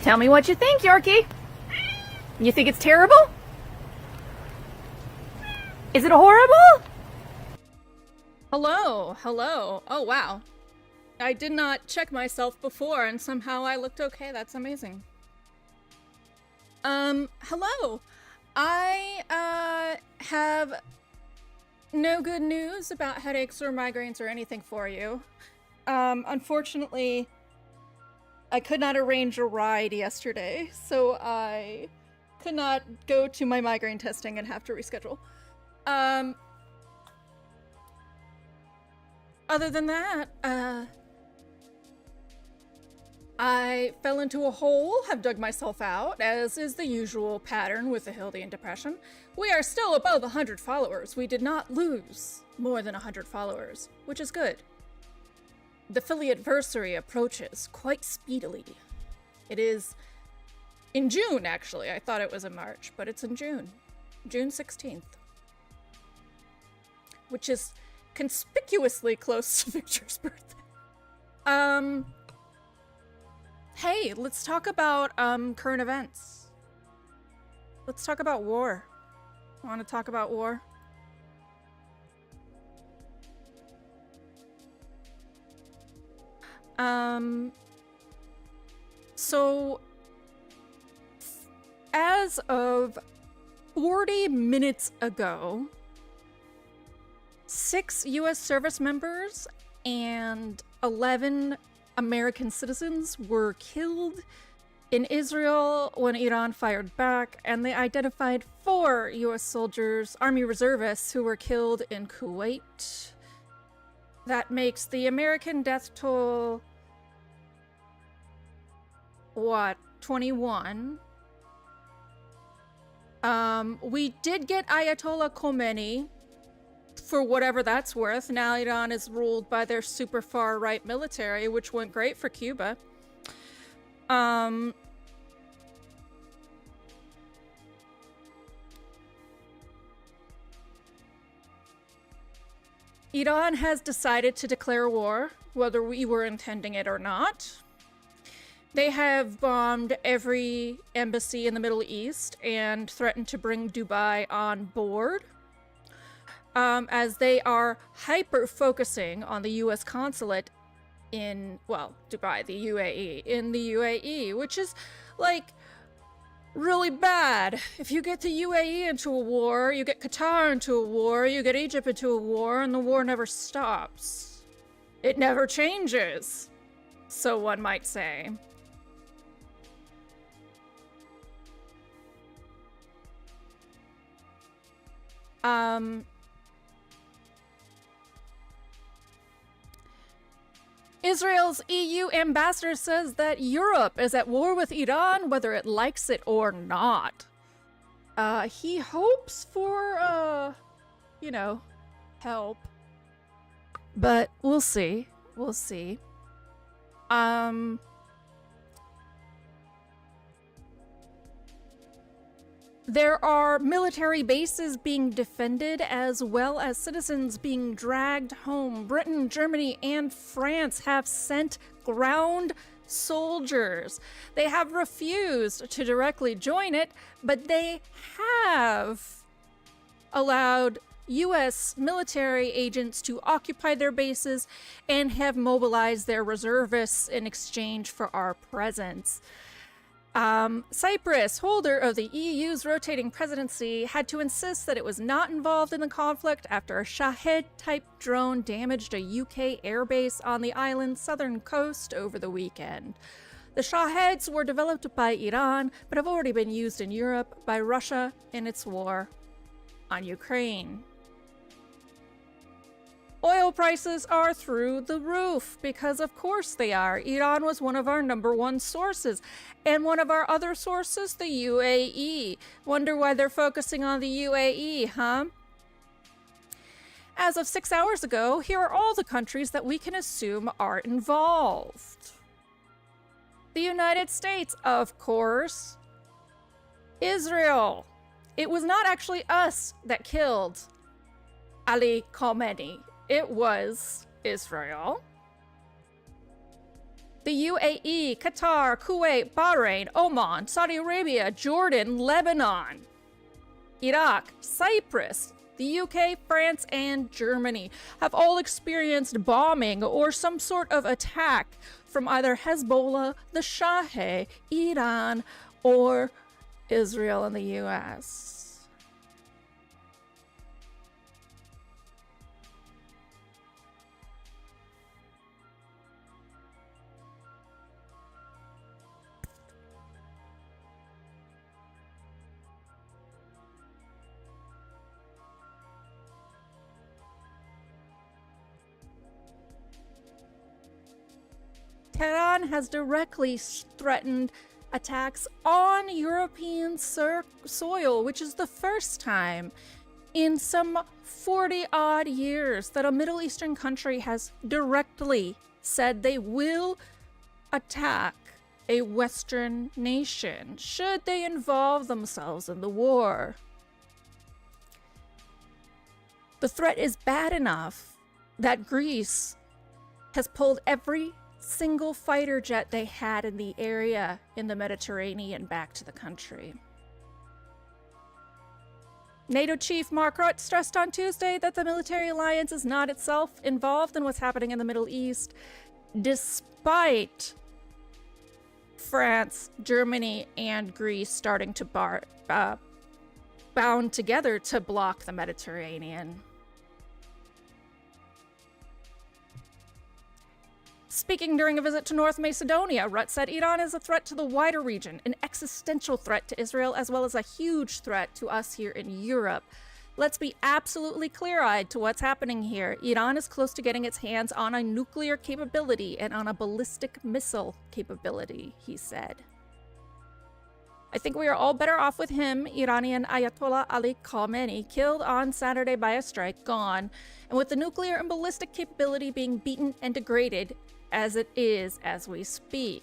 Tell me what you think, Yorkie. You think it's terrible? Is it horrible? Hello. Oh, wow. I did not check myself before, and somehow I looked okay. That's amazing. Hello. I, have no good news about headaches or migraines or anything for you. Unfortunately, I could not arrange a ride yesterday, so I could not go to my migraine testing and have to reschedule. Other than that, I fell into a hole, have dug myself out, as is the usual pattern with the Hildian depression. We are still above 100 followers. We did not lose more than 100 followers, which is good. The Philly-adversary approaches quite speedily. It is in June, actually. I thought it was in March, but it's in June. June 16th. Which is conspicuously close to Victor's birthday. Hey, let's talk about, current events. Let's talk about war. Want to talk about war? So, as of 40 minutes ago, 6 U.S. service members and 11 American citizens were killed in Israel when Iran fired back, and they identified 4 U.S. soldiers, Army reservists, who were killed in Kuwait. That makes the American death toll, 21? We did get Ayatollah Khomeini, for whatever that's worth. Now Iran is ruled by their super far right military, which went great for Cuba. Iran has decided to declare war, whether we were intending it or not. They have bombed every embassy in the Middle East and threatened to bring Dubai on board. As they are hyper-focusing on the U.S. consulate in, well, Dubai, the UAE, in the UAE, which is, like, really bad. If you get the UAE into a war, you get Qatar into a war, you get Egypt into a war, and the war never stops. It never changes, so one might say. Israel's EU ambassador says that Europe is at war with Iran, whether it likes it or not. He hopes for, you know, help. But we'll see. We'll see. There are military bases being defended, as well as citizens being dragged home. Britain, Germany, and France have sent ground soldiers. They have refused to directly join it, but they have allowed U.S. military agents to occupy their bases and have mobilized their reservists in exchange for our presence. Cyprus, holder of the EU's rotating presidency, had to insist that it was not involved in the conflict after a Shahed-type drone damaged a UK airbase on the island's southern coast over the weekend. The Shaheds were developed by Iran, but have already been used in Europe by Russia in its war on Ukraine. Oil prices are through the roof, because of course they are. Iran was one of our #1 sources, and one of our other sources, the UAE. Wonder why they're focusing on the UAE, huh? As of 6 hours ago, here are all the countries that we can assume are involved. The United States, of course. Israel. It was not actually us that killed Ali Khamenei. It was Israel. the UAE, Qatar, Kuwait, Bahrain, Oman, Saudi Arabia, Jordan, Lebanon, Iraq, Cyprus, the UK, France, and Germany have all experienced bombing or some sort of attack from either Hezbollah, the Shah, Iran, or Israel and the US. Tehran has directly threatened attacks on European soil, which is the first time in some 40-odd years that a Middle Eastern country has directly said they will attack a Western nation should they involve themselves in the war. The threat is bad enough that Greece has pulled every single fighter jet they had in the area in the Mediterranean back to the country. NATO chief Mark Rutte stressed on Tuesday that the military alliance is not itself involved in what's happening in the Middle East, despite France, Germany, and Greece starting to bound together to block the Mediterranean. Speaking during a visit to North Macedonia, Rutte said Iran is a threat to the wider region, an existential threat to Israel, as well as a huge threat to us here in Europe. Let's be absolutely clear-eyed to what's happening here. Iran is close to getting its hands on a nuclear capability and on a ballistic missile capability, he said. I think we are all better off with him, Iranian Ayatollah Ali Khamenei, killed on Saturday by a strike, gone, and with the nuclear and ballistic capability being beaten and degraded as it is as we speak.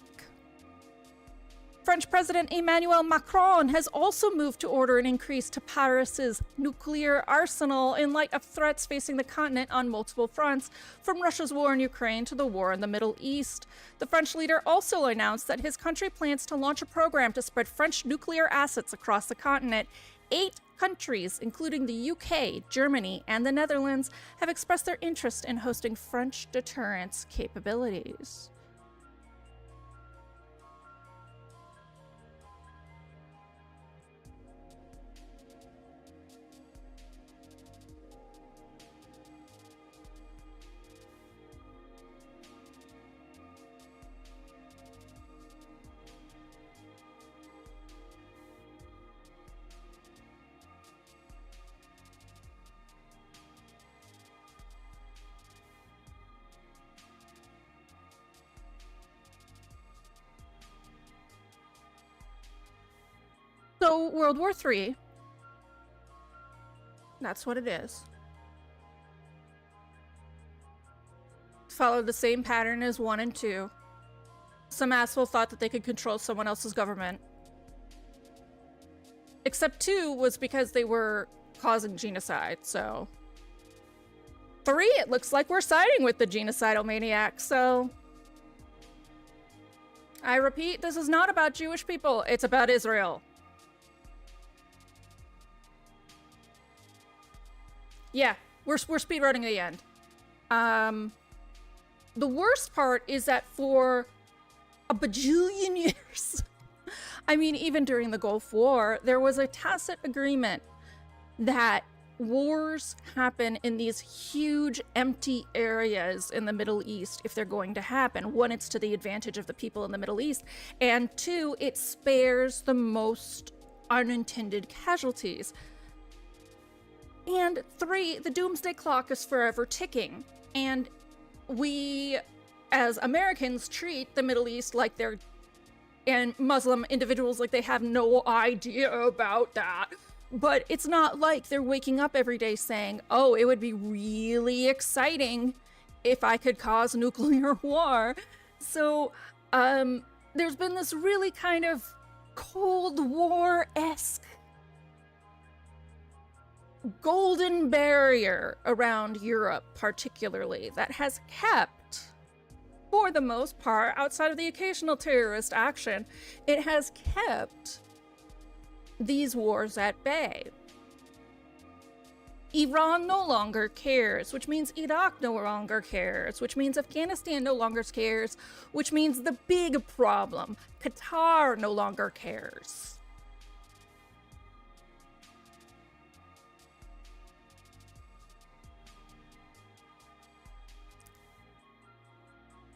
French President Emmanuel Macron has also moved to order an increase to Paris's nuclear arsenal in light of threats facing the continent on multiple fronts, from Russia's war in Ukraine to the war in the Middle East. The French leader also announced that his country plans to launch a program to spread French nuclear assets across the continent. 8 countries, including the UK, Germany, and the Netherlands, have expressed their interest in hosting French deterrence capabilities. So, World War III, that's what it is, followed the same pattern as 1 and 2. Some asshole thought that they could control someone else's government. Except 2 was because they were causing genocide, so... 3, it looks like we're siding with the genocidal maniac, so... I repeat, this is not about Jewish people, it's about Israel. Yeah, we're speedrunning the end. The worst part is that for a bajillion years, I mean, even during the Gulf War, there was a tacit agreement that wars happen in these huge empty areas in the Middle East if they're going to happen. 1, it's to the advantage of the people in the Middle East, and 2, it spares the most unintended casualties. And 3, the doomsday clock is forever ticking. And we, as Americans, treat the Middle East like they're, and Muslim individuals like they have no idea about that. But it's not like they're waking up every day saying, oh, it would be really exciting if I could cause nuclear war. So, there's been this really kind of Cold War-esque golden barrier around Europe, particularly, that has kept, for the most part, outside of the occasional terrorist action, it has kept these wars at bay. Iran no longer cares, which means Iraq no longer cares, which means Afghanistan no longer cares, which means the big problem, Qatar no longer cares.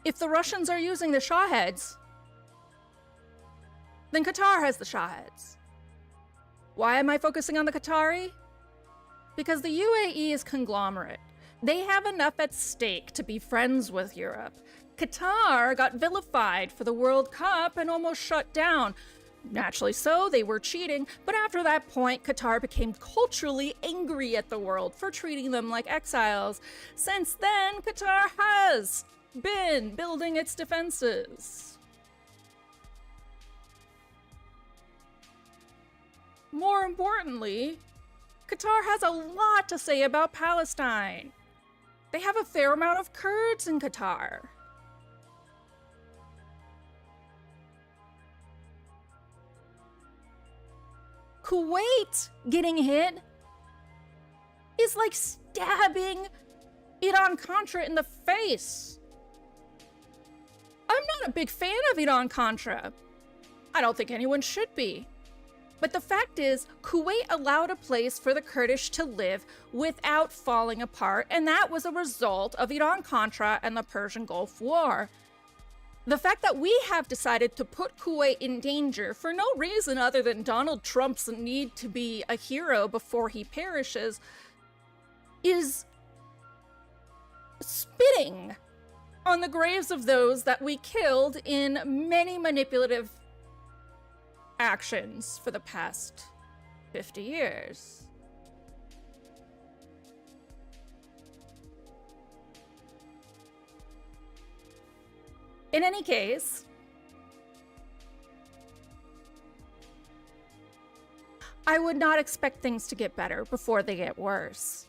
If the Russians are using the Shahheads, then Qatar has the Shahheads. Why am I focusing on the Qatari? Because the UAE is conglomerate. They have enough at stake to be friends with Europe. Qatar got vilified for the World Cup and almost shut down. Naturally so, they were cheating, but after that point, Qatar became culturally angry at the world for treating them like exiles. Since then, Qatar has been building its defenses. More importantly, Qatar has a lot to say about Palestine. They have a fair amount of Kurds in Qatar. Kuwait getting hit is like stabbing Iran-Contra in the face. I'm not a big fan of Iran-Contra. I don't think anyone should be. But the fact is, Kuwait allowed a place for the Kurdish to live without falling apart, and that was a result of Iran-Contra and the Persian Gulf War. The fact that we have decided to put Kuwait in danger for no reason other than Donald Trump's need to be a hero before he perishes is spitting on the graves of those that we killed in many manipulative actions for the past 50 years. In any case, I would not expect things to get better before they get worse.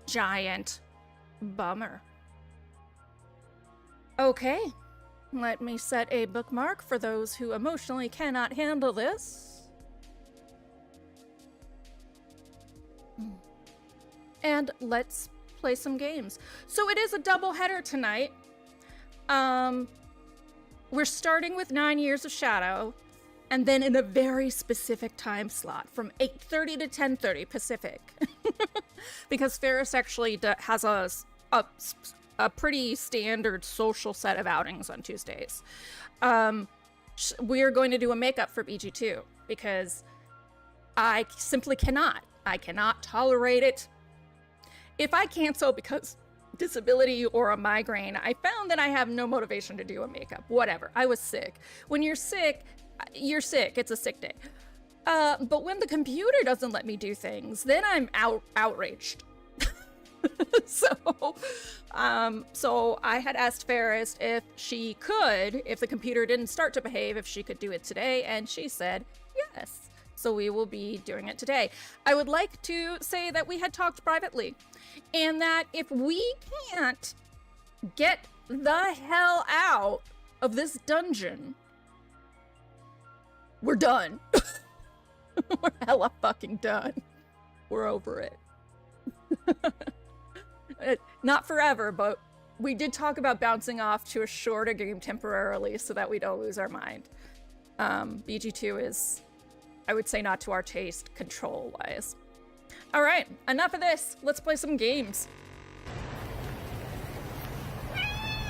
Giant bummer. Okay, let me set a bookmark for those who emotionally cannot handle this. And let's play some games. So it is a double header tonight. We're starting with 9 Years of Shadow, and then in a very specific time slot from 8:30 to 10:30 Pacific. Because Ferris actually has a pretty standard social set of outings on Tuesdays. We're going to do a makeup for BG2 because I simply cannot. I cannot tolerate it. If I cancel because disability or a migraine, I found that I have no motivation to do a makeup. Whatever. I was sick. When you're sick, you're sick. It's a sick day. But when the computer doesn't let me do things, then I'm outraged. So I had asked Ferris if she could, if the computer didn't start to behave, if she could do it today, and she said yes. So we will be doing it today. I would like to say that we had talked privately, and that if we can't get the hell out of this dungeon, we're done. We're hella fucking done. We're over it. Not forever, but we did talk about bouncing off to a shorter game temporarily so that we don't lose our mind. BG2 is, I would say, not to our taste control-wise. All right, enough of this. Let's play some games.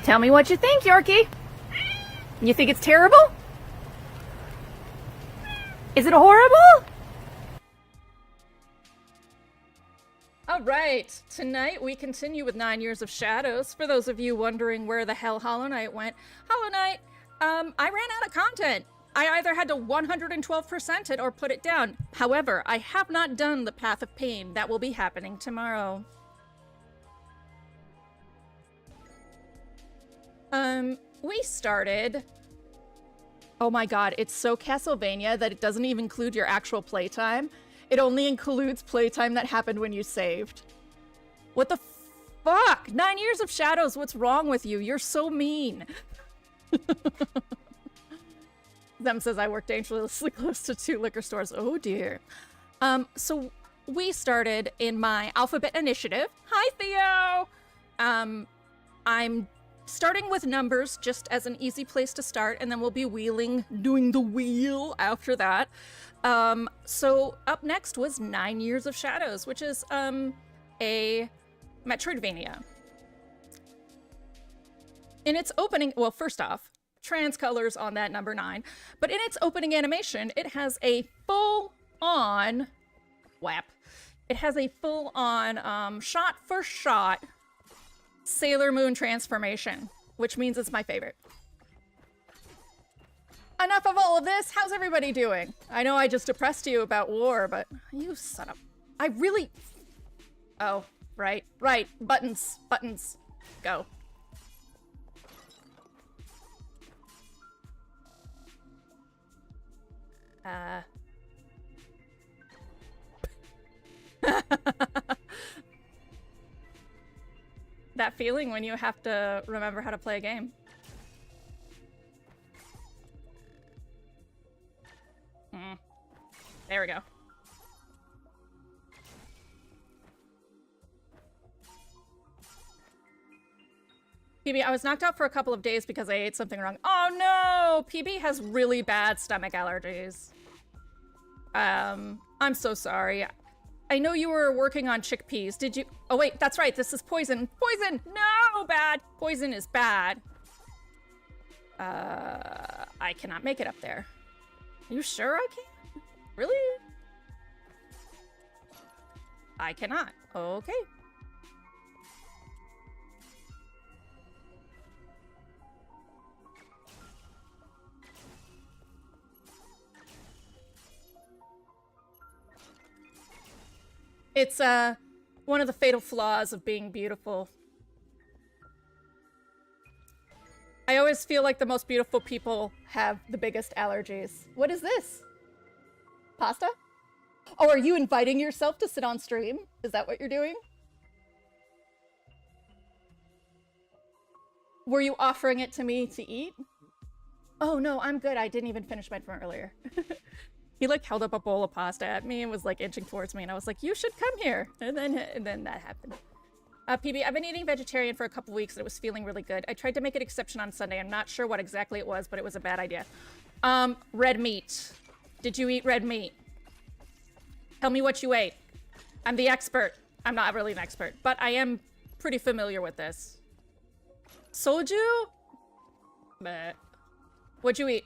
Tell me what you think, Yorkie. You think it's terrible? Is it horrible? All right, tonight we continue with 9 Years of Shadows. For those of you wondering where the hell Hollow Knight went, Hollow Knight, I ran out of content. I either had to 112% it or put it down. However, I have not done the Path of Pain. That will be happening tomorrow. We started... Oh my god, it's so Castlevania that it doesn't even include your actual playtime. It only includes playtime that happened when you saved. What the fuck? 9 years of Shadows, what's wrong with you? You're so mean. Them says I work dangerously close to 2 liquor stores. Oh dear. So we started in my alphabet initiative. Hi, Theo! I'm starting with numbers just as an easy place to start, and then we'll be doing the wheel after that. So up next was 9 Years of Shadows, which is a Metroidvania. In its opening, well, first off, trans colors on that number 9, but in its opening animation, it has a full-on It has a full-on shot-for-shot Sailor Moon transformation, which means it's my favorite. Enough of all of this. How's everybody doing? I know I just depressed you about war, but you son of... I really... Oh, right. Buttons. Go. That feeling when you have to remember how to play a game. There we go. PB, I was knocked out for a couple of days because I ate something wrong. Oh no! PB has really bad stomach allergies. I'm so sorry. I know you were working on chickpeas. Did you? Oh wait, that's right. This is poison. Poison! No! Bad! Poison is bad. I cannot make it up there. You sure I can? Really? I cannot. Okay. It's one of the fatal flaws of being beautiful. I always feel like the most beautiful people have the biggest allergies. What is this? Pasta? Oh, are you inviting yourself to sit on stream? Is that what you're doing? Were you offering it to me to eat? Oh no, I'm good. I didn't even finish mine from earlier. He like held up a bowl of pasta at me and was like inching towards me, and I was like, you should come here. And then that happened. PB, I've been eating vegetarian for a couple weeks and it was feeling really good. I tried to make an exception on Sunday. I'm not sure what exactly it was, but it was a bad idea. Red meat. Did you eat red meat? Tell me what you ate. I'm the expert. I'm not really an expert, but I am pretty familiar with this. Soju? Bleh. What'd you eat?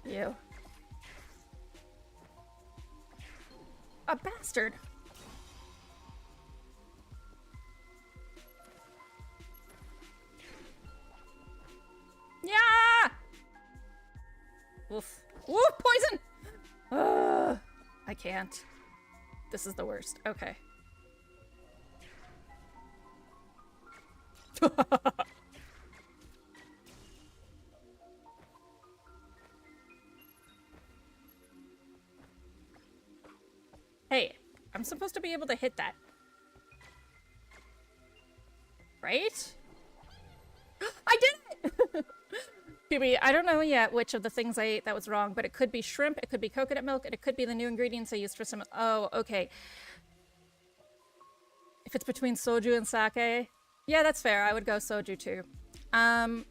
You. A bastard. Yeah! Woof. Woof! Poison! I can't. This is the worst. Okay. Hey, I'm supposed to be able to hit that. Right? I did it! PB, I don't know yet which of the things I ate that was wrong, but it could be shrimp, it could be coconut milk, and it could be the new ingredients I used for some... Oh, okay. If it's between soju and sake... Yeah, that's fair. I would go soju too. I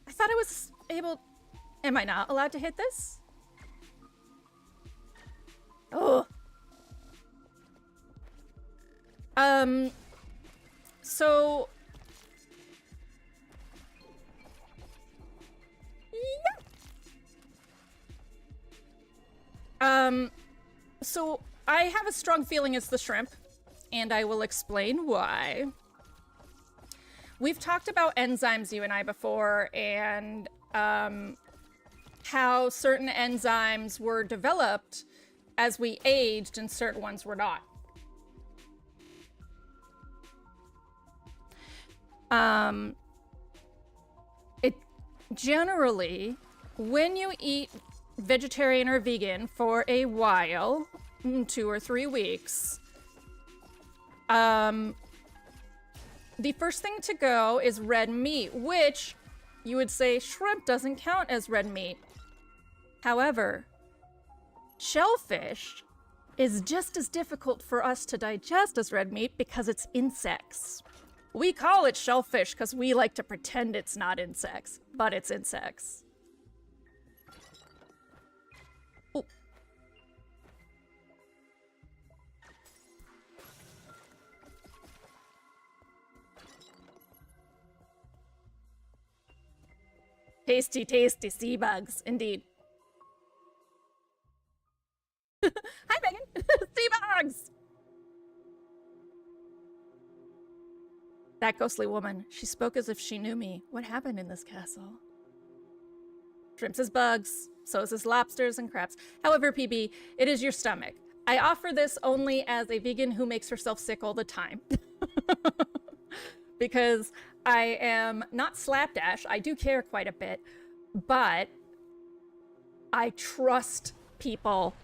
thought I was able... Am I not allowed to hit this? Oh. So... Yeah. So I have a strong feeling it's the shrimp, and I will explain why. We've talked about enzymes, you and I, before, and how certain enzymes were developed as we aged and certain ones were not. It generally, when you eat vegetarian or vegan for a while, 2 or 3 weeks, the first thing to go is red meat, which you would say shrimp doesn't count as red meat. However, shellfish is just as difficult for us to digest as red meat because it's insects. We call it shellfish because we like to pretend it's not insects, but it's insects. Ooh. Tasty, tasty sea bugs, indeed. Hi, Megan. Sea bugs! That ghostly woman, she spoke as if she knew me. What happened in this castle? Shrimps is bugs, so is this lobsters and crabs. However, PB, it is your stomach. I offer this only as a vegan who makes herself sick all the time. Because I am not slapdash. I do care quite a bit, but I trust people.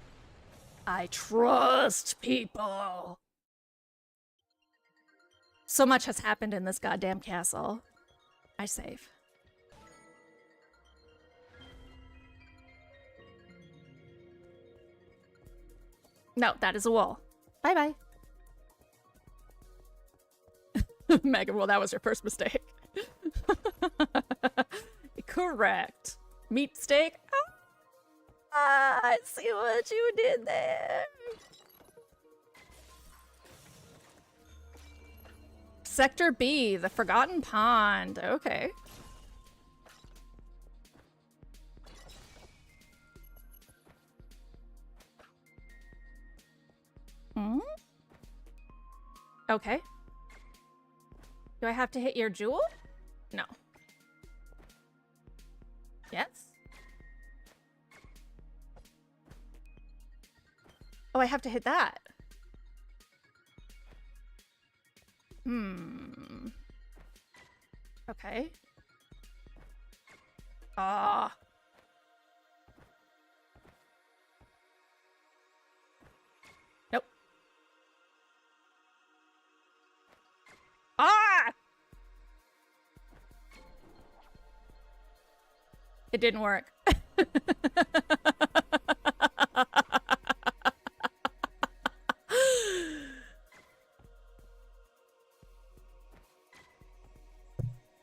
I trust people. So much has happened in this goddamn castle. I save. No, that is a wall. Bye-bye. Megan, well, that was your first mistake. Correct. Meat steak? Oh, I see what you did there. Sector B, the Forgotten Pond. Okay. Hmm? Okay. Do I have to hit your jewel? No. Yes? Oh, I have to hit that. Okay. Ah. Nope. Ah! It didn't work.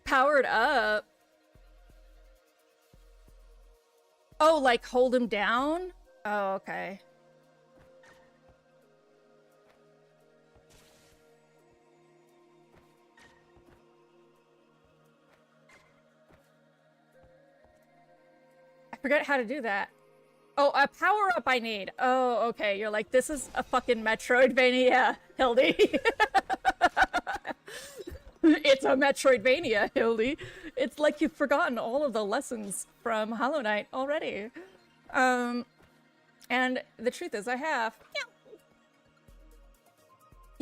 Powered up. Oh, like hold him down? Oh, okay. I forgot how to do that. Oh, a power up I need. Oh, okay. You're like, this is a fucking Metroidvania, Hildy. It's a Metroidvania, Hildy. It's like you've forgotten all of the lessons from Hollow Knight already. And the truth is, I have. Yeah.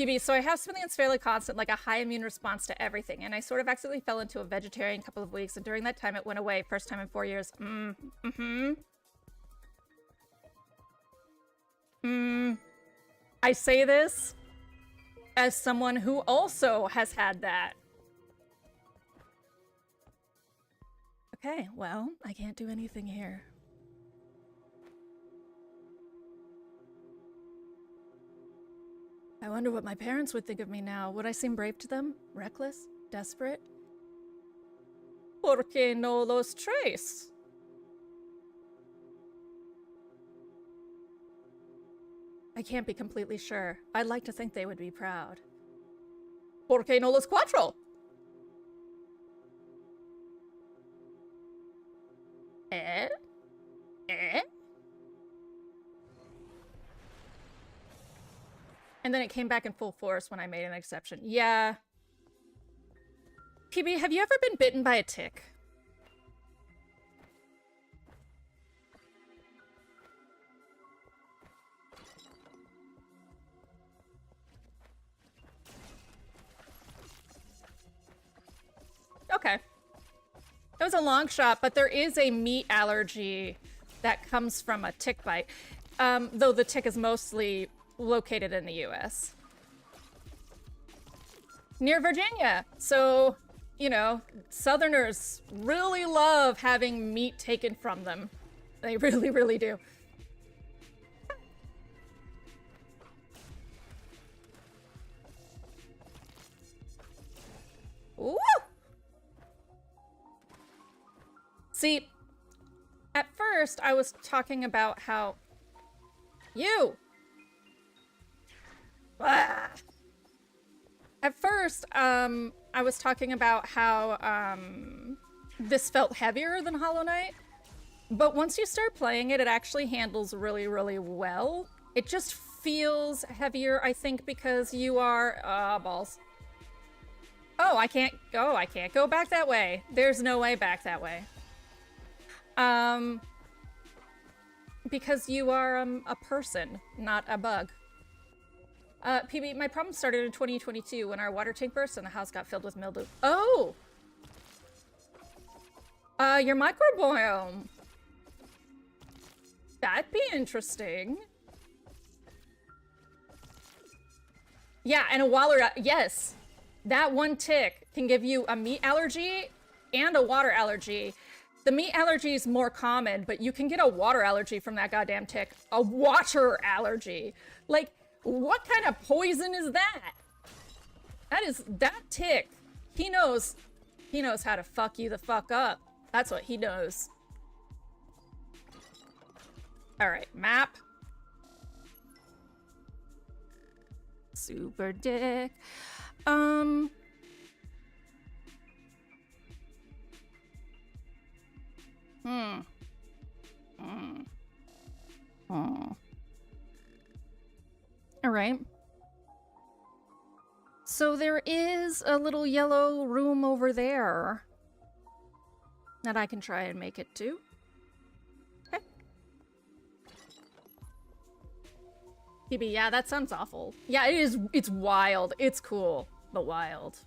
PB, so I have something that's fairly constant, like a high immune response to everything, and I sort of accidentally fell into a vegetarian couple of weeks, and during that time it went away, first time in 4 years. I say this as someone who also has had that. Okay, well, I can't do anything here. I wonder what my parents would think of me now. Would I seem brave to them? Reckless? Desperate? ¿Por qué no los traes? I can't be completely sure. I'd like to think they would be proud. ¿Por qué no los cuatro? Eh? Eh? And then it came back in full force when I made an exception. Yeah. PB, have you ever been bitten by a tick? Okay. It was a long shot, but there is a meat allergy that comes from a tick bite. Though the tick is mostly located in the US. Near Virginia. So, you know, Southerners really love having meat taken from them. They really, really do. Woo! See, at first I was talking about how you. Ah. At first, I was talking about how this felt heavier than Hollow Knight, but once you start playing it, it actually handles really, really well. It just feels heavier, I think, because you are balls. Oh, I can't go back that way. There's no way back that way. Because you are a person, not a bug. PB, my problem started in 2022 when our water tank burst and the house got filled with mildew. Oh! Your microbiome. That'd be interesting. Yeah, and a waller, yes. That one tick can give you a meat allergy and a water allergy. The meat allergy is more common, but you can get a water allergy from that goddamn tick. A water allergy. Like, what kind of poison is that? That tick. He knows how to fuck you the fuck up. That's what he knows. All right, map. Super dick. All right. So there is a little yellow room over there that I can try and make it to. Okay. PB, yeah, that sounds awful. Yeah, it is. It's wild. It's cool, but wild.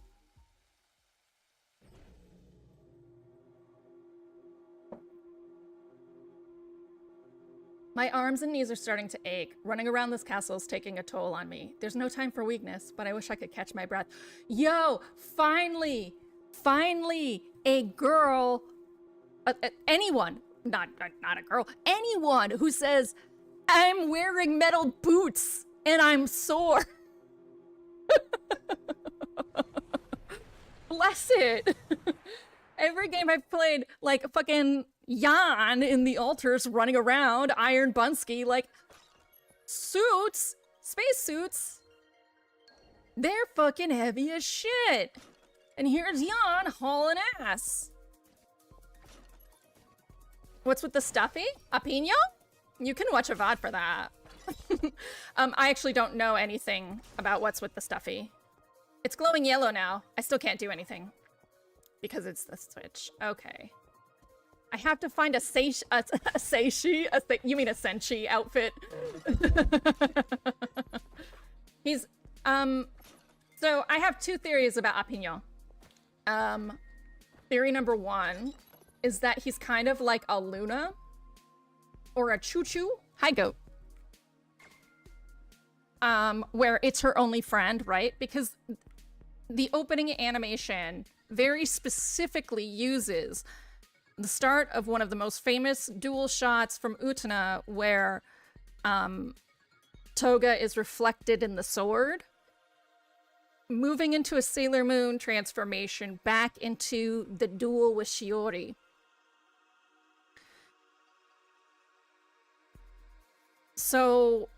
My arms and knees are starting to ache. Running around this castle is taking a toll on me. There's no time for weakness, but I wish I could catch my breath. Yo, finally, a girl, anyone, not a girl, anyone who says, I'm wearing metal boots and I'm sore. Bless it. Every game I've played, like, fucking Jan in the altars running around, Iron Bunsky, like, suits, space suits, they're fucking heavy as shit. And here's Jan hauling ass. What's with the stuffy? A pino? You can watch a VOD for that. I actually don't know anything about what's with the stuffy. It's glowing yellow now. I still can't do anything. Because it's the Switch. Okay. I have to find a Seishi, you mean a Senshi outfit. He's, so I have two theories about Apignon. Theory number one is that he's kind of like a Luna or a Choo-Choo. Hi, goat. Where it's her only friend, right? Because the opening animation very specifically uses the start of one of the most famous duel shots from Utena where Toga is reflected in the sword, moving into a Sailor Moon transformation back into the duel with Shiori. So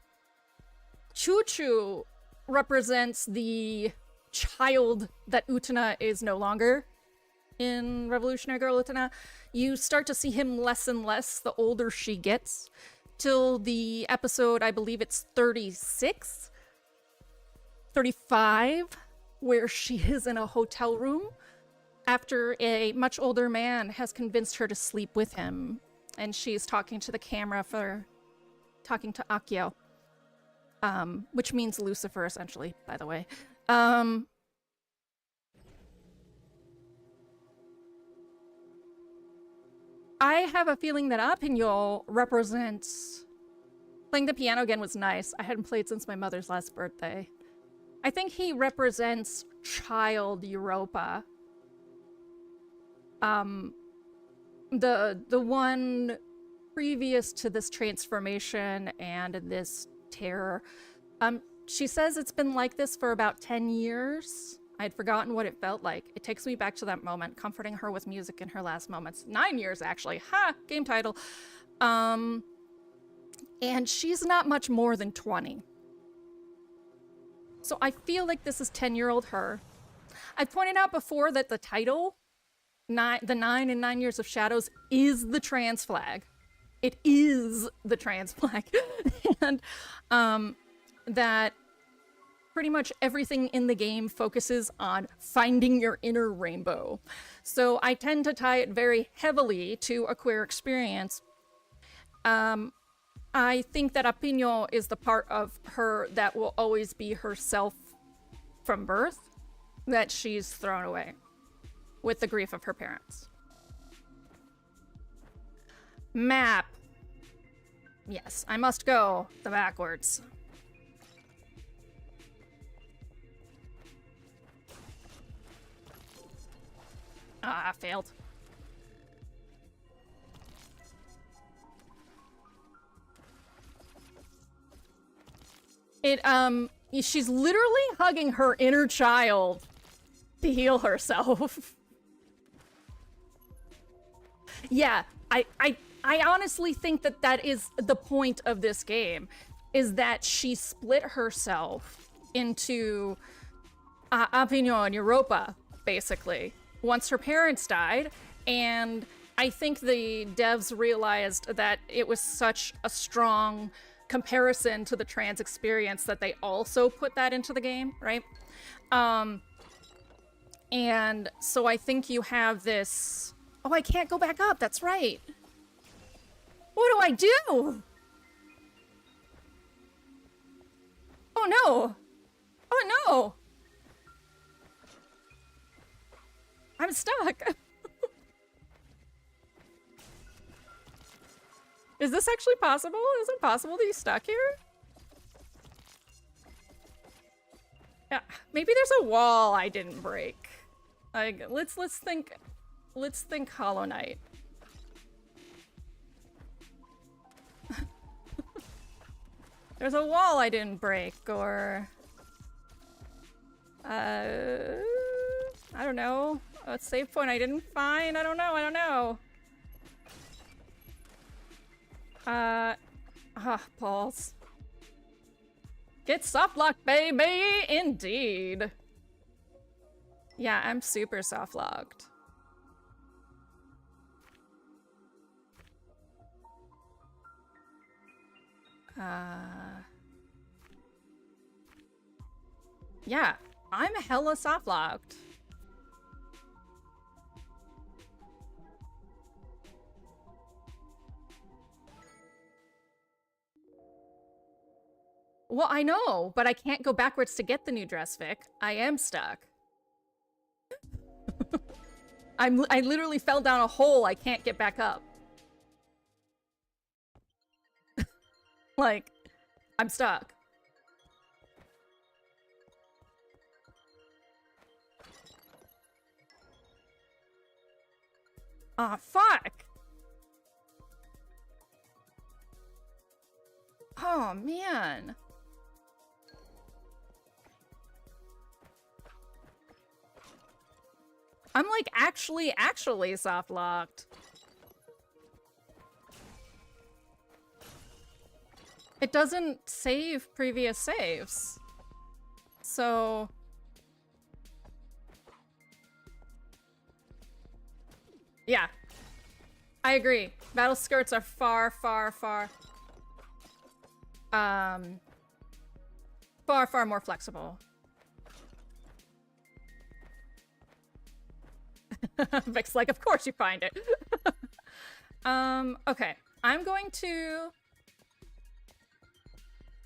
Choo-Choo represents the child that Utena is no longer in Revolutionary Girl Utena. You start to see him less and less the older she gets, till the episode, I believe it's 36, 35, where she is in a hotel room after a much older man has convinced her to sleep with him, and she's talking to the camera for talking to Akio, which means Lucifer, essentially, by the way. I have a feeling that Apinyo represents... Playing the piano again was nice. I hadn't played since my mother's last birthday. I think he represents child Europa. The one previous to this transformation and this terror. She says it's been like this for about 10 years. I'd forgotten what it felt like. It takes me back to that moment, comforting her with music in her last moments. 9 years, actually. Ha! Game title. And she's not much more than 20. So I feel like this is 10-year-old her. I pointed out before that the title, the 9 and 9 Years of Shadows, is the trans flag. It is the trans flag. And that pretty much everything in the game focuses on finding your inner rainbow. So I tend to tie it very heavily to a queer experience. I think that Apinyo is the part of her that will always be herself from birth, that she's thrown away with the grief of her parents. Map. Yes, I must go the backwards. Ah, failed. She's literally hugging her inner child to heal herself. Yeah, I honestly think that that is the point of this game, is that she split herself into Avignon and Europa, basically, once her parents died, and I think the devs realized that it was such a strong comparison to the trans experience that they also put that into the game, right? And so I think you have this... Oh, I can't go back up, that's right. What do I do? Oh no! Oh no! I'm stuck! Is this actually possible? Is it possible to be stuck here? Yeah, maybe there's a wall I didn't break. Like, let's think Hollow Knight. There's a wall I didn't break, or I don't know. A save point I didn't find. I don't know. Balls. Get soft locked, baby! Indeed. Yeah, I'm super soft locked. Yeah, I'm hella soft locked. Well, I know, but I can't go backwards to get the new dress, Vic. I am stuck. I literally fell down a hole. I can't get back up. Like, I'm stuck. Ah, fuck! Oh, man. I'm like actually soft locked. It doesn't save previous saves. So... yeah. I agree. Battle skirts are far more flexible. Vic's like, of course you find it. Okay. I'm going to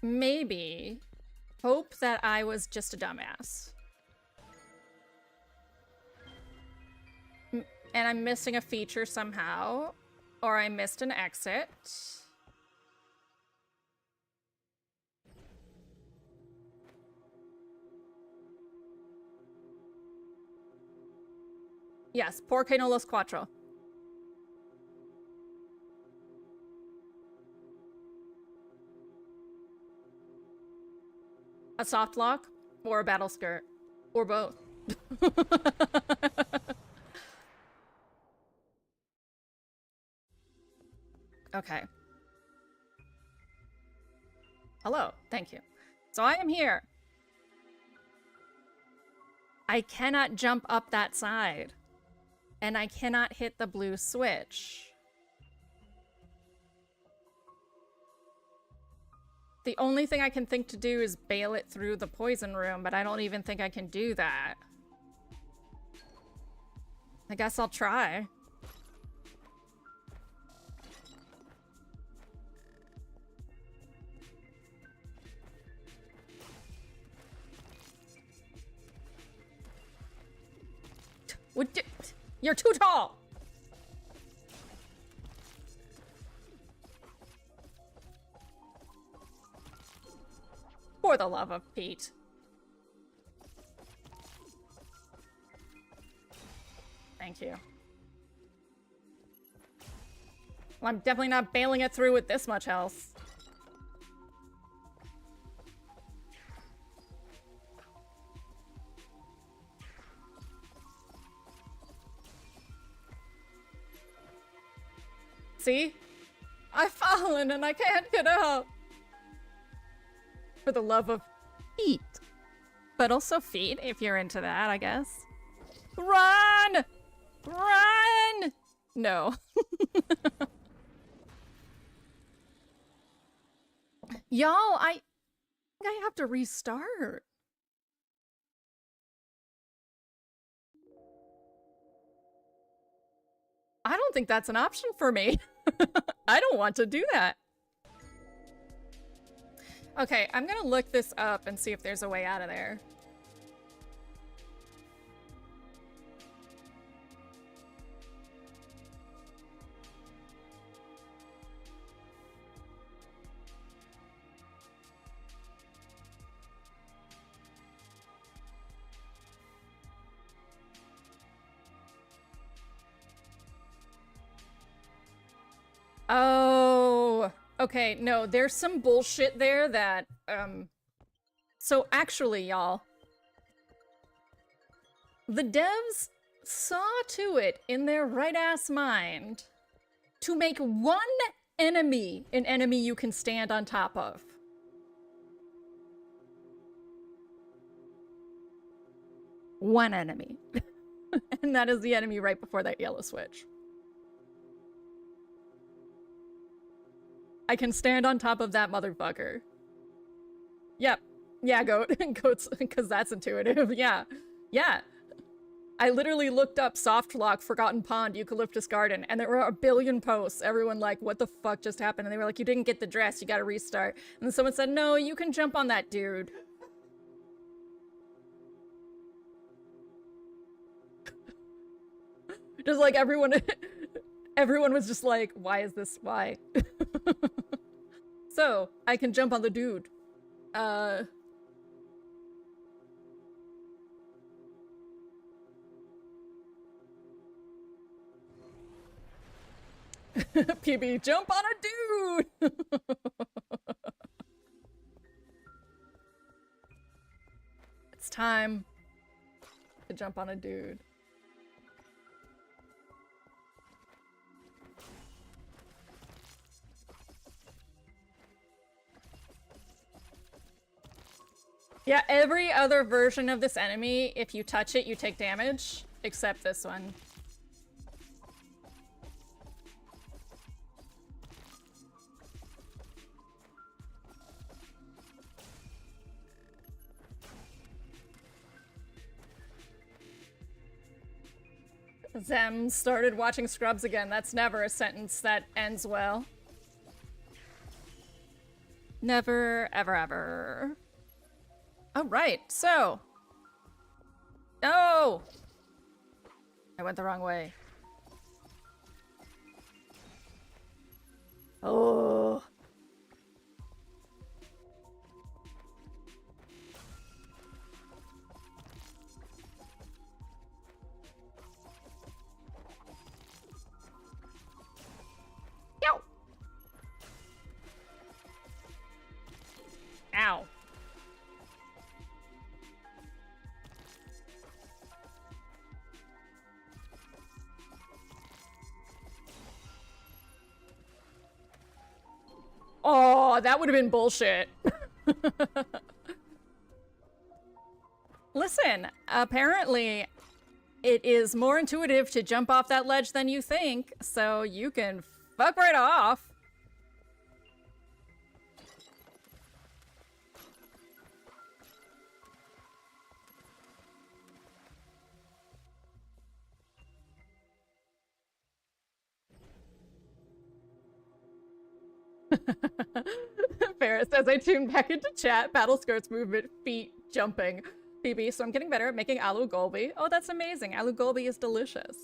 maybe hope that I was just a dumbass. And I'm missing a feature somehow. Or I missed an exit. Yes, por que no los cuatro? A soft lock or a battle skirt or both. Okay. Hello, thank you. So I am here. I cannot jump up that side. And I cannot hit the blue switch. The only thing I can think to do is bail it through the poison room, but I don't even think I can do that. I guess I'll try. You're too tall! For the love of Pete. Thank you. Well, I'm definitely not bailing it through with this much health. See? I've fallen and I can't get up. For the love of feet. But also feet, if you're into that, I guess. Run! Run! No. Y'all, I think I have to restart. I don't think that's an option for me. I don't want to do that. Okay, I'm gonna look this up and see if there's a way out of there. Oh, okay, no, there's some bullshit there that, so actually, y'all, the devs saw to it in their right-ass mind to make one enemy an enemy you can stand on top of. One enemy. And that is the enemy right before that yellow switch. I can stand on top of that motherfucker. Yep. Yeah, goat. Goats, because that's intuitive. Yeah. Yeah. I literally looked up soft lock, Forgotten Pond, Eucalyptus Garden, and there were a billion posts. Everyone like, what the fuck just happened? And they were like, you didn't get the dress, you gotta restart. And then someone said, no, you can jump on that dude. Just like everyone was just like, why is this? Why? So, I can jump on the dude. PB, jump on a dude! It's time to jump on a dude. Yeah, every other version of this enemy, if you touch it, you take damage, except this one. Zem started watching Scrubs again. That's never a sentence that ends well. Never, ever, ever. Oh, right. So. No! I went the wrong way. Oh. Yo! Ow. Oh, that would have been bullshit. Listen, apparently it is more intuitive to jump off that ledge than you think, so you can fuck right off. Ferris says I tuned back into chat, paddle skirts movement, feet, jumping. PB, so I'm getting better at making aloo gobi. Oh, that's amazing. Aloo gobi is delicious.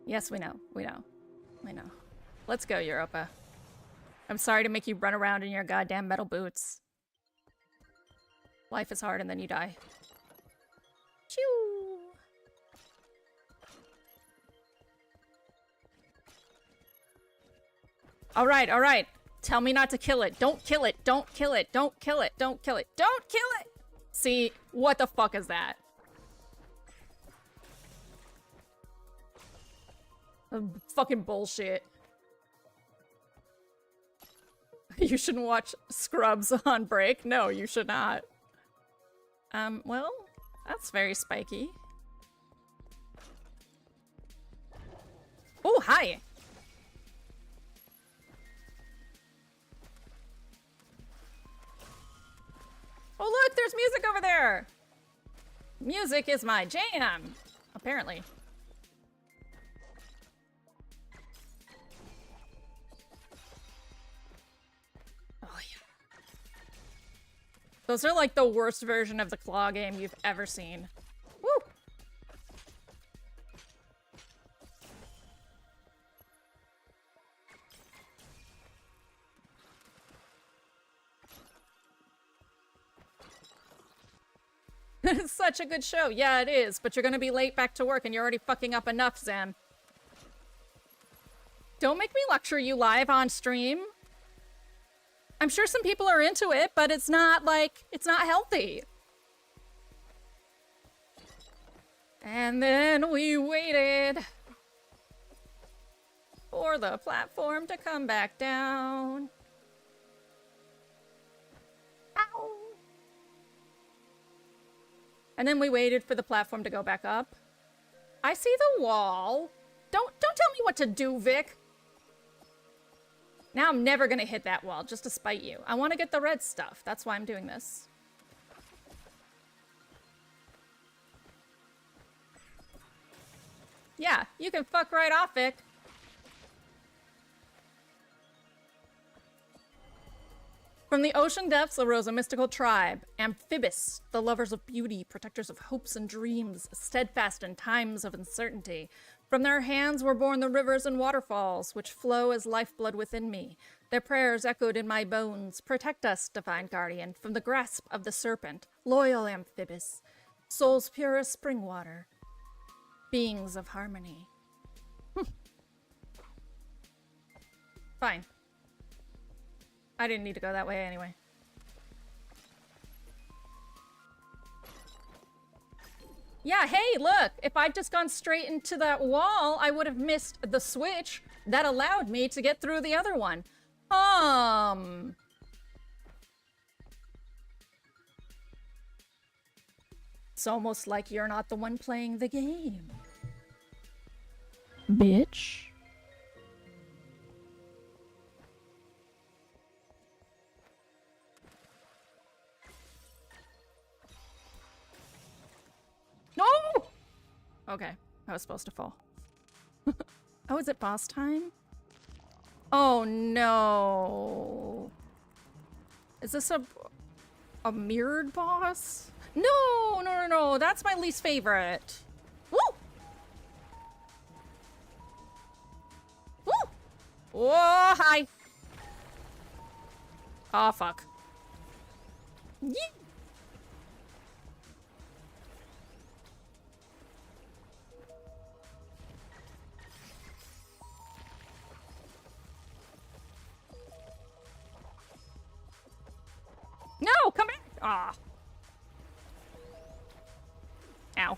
Yes, we know. We know. I know. Let's go, Europa. I'm sorry to make you run around in your goddamn metal boots. Life is hard and then you die. Choo! All right, all right. Tell me not to kill it. Don't kill it. Don't kill it. Don't kill it. Don't kill it. Don't kill it! See, what the fuck is that? Fucking bullshit. You shouldn't watch Scrubs on break. No, you should not. Well, that's very spiky. Oh, hi! Oh look, there's music over there! Music is my jam! Apparently. Oh yeah. Those are like the worst version of the claw game you've ever seen. Woo! It's such a good show. Yeah, it is, but you're gonna be late back to work and you're already fucking up enough, Zam. Don't make me lecture you live on stream. I'm sure some people are into it, but it's not, like, it's not healthy. And then we waited for the platform to come back down. Ow! And then we waited for the platform to go back up. I see the wall. Don't tell me what to do, Vic. Now I'm never gonna hit that wall, just to spite you. I want to get the red stuff. That's why I'm doing this. Yeah, you can fuck right off, Vic. From the ocean depths arose a mystical tribe, Amphibis, the lovers of beauty, protectors of hopes and dreams, steadfast in times of uncertainty. From their hands were born the rivers and waterfalls, which flow as lifeblood within me. Their prayers echoed in my bones. Protect us, divine guardian, from the grasp of the serpent. Loyal Amphibis, soul's purest spring water. Beings of harmony. Fine. I didn't need to go that way anyway. Yeah, hey, look! If I'd just gone straight into that wall, I would have missed the switch that allowed me to get through the other one. It's almost like you're not the one playing the game. Bitch. Okay. I was supposed to fall. Oh, is it boss time? Oh, no. Is this a mirrored boss? No, no, no, no. That's my least favorite. Woo! Woo! Whoa, hi. Oh, fuck. Yee. No, come back. Ah. Ow.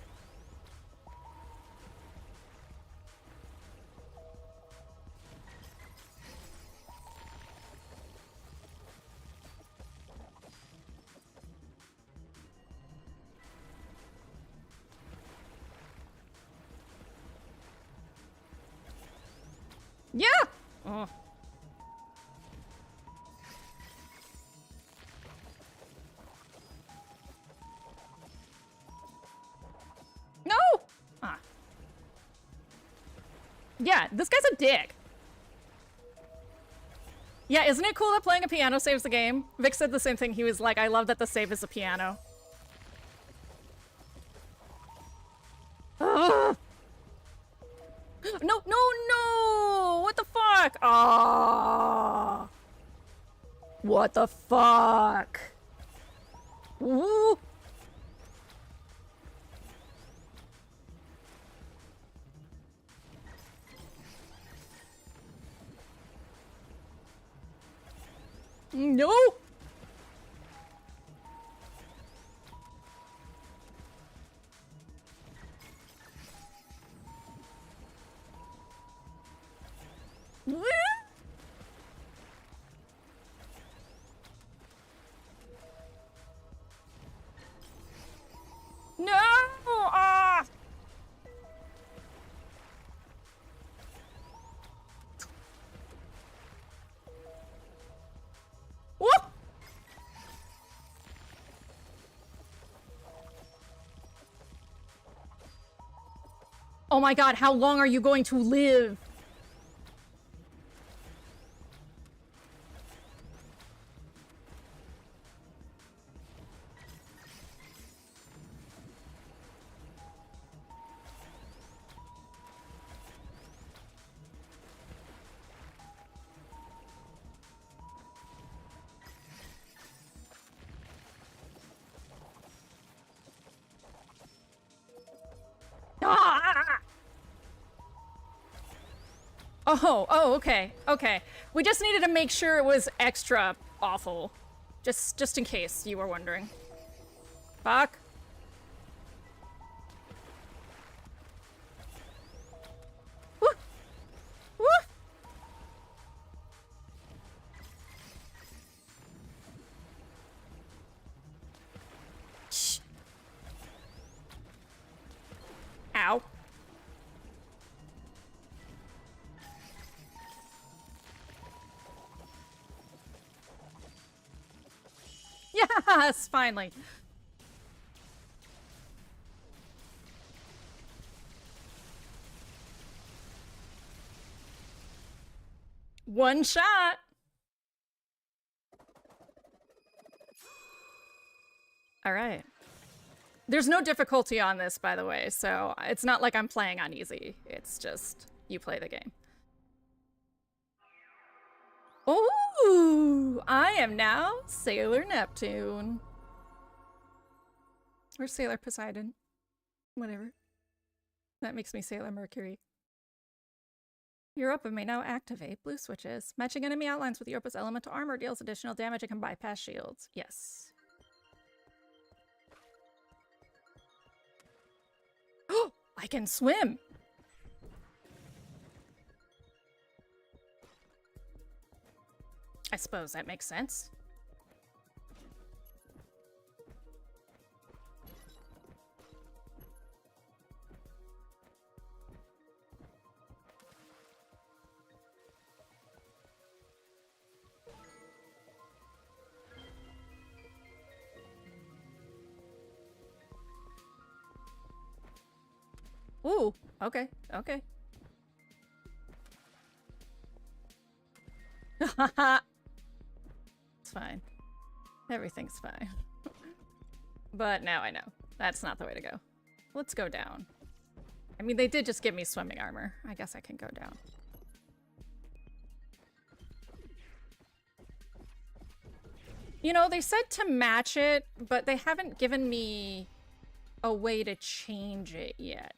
Yeah. Oh. No. Ah. Yeah, this guy's a dick. Yeah, isn't it cool that playing a piano saves the game? Vic said the same thing. He was like, I love that the save is a piano. Ugh. No, no, no! What the fuck? Ah! What the fuck? Woo! No! No! Ah! Whoop! Oh my god, how long are you going to live? Ah! Oh, okay, okay. We just needed to make sure it was extra awful. Just in case you were wondering. Fuck. Woo! Woo! Shh. Ow. Yes, finally. One shot. All right. There's no difficulty on this, by the way, so it's not like I'm playing on easy. It's just you play the game. Oh, I am now Sailor Neptune. Or Sailor Poseidon. Whatever. That makes me Sailor Mercury. Europa may now activate blue switches. Matching enemy outlines with Europa's elemental armor deals additional damage and can bypass shields. Yes. Oh, I can swim! I suppose that makes sense. Ooh, okay, okay. It's fine. Everything's fine. But now I know. That's not the way to go. Let's go down. I mean, they did just give me swimming armor. I guess I can go down. You know, they said to match it, but they haven't given me a way to change it yet.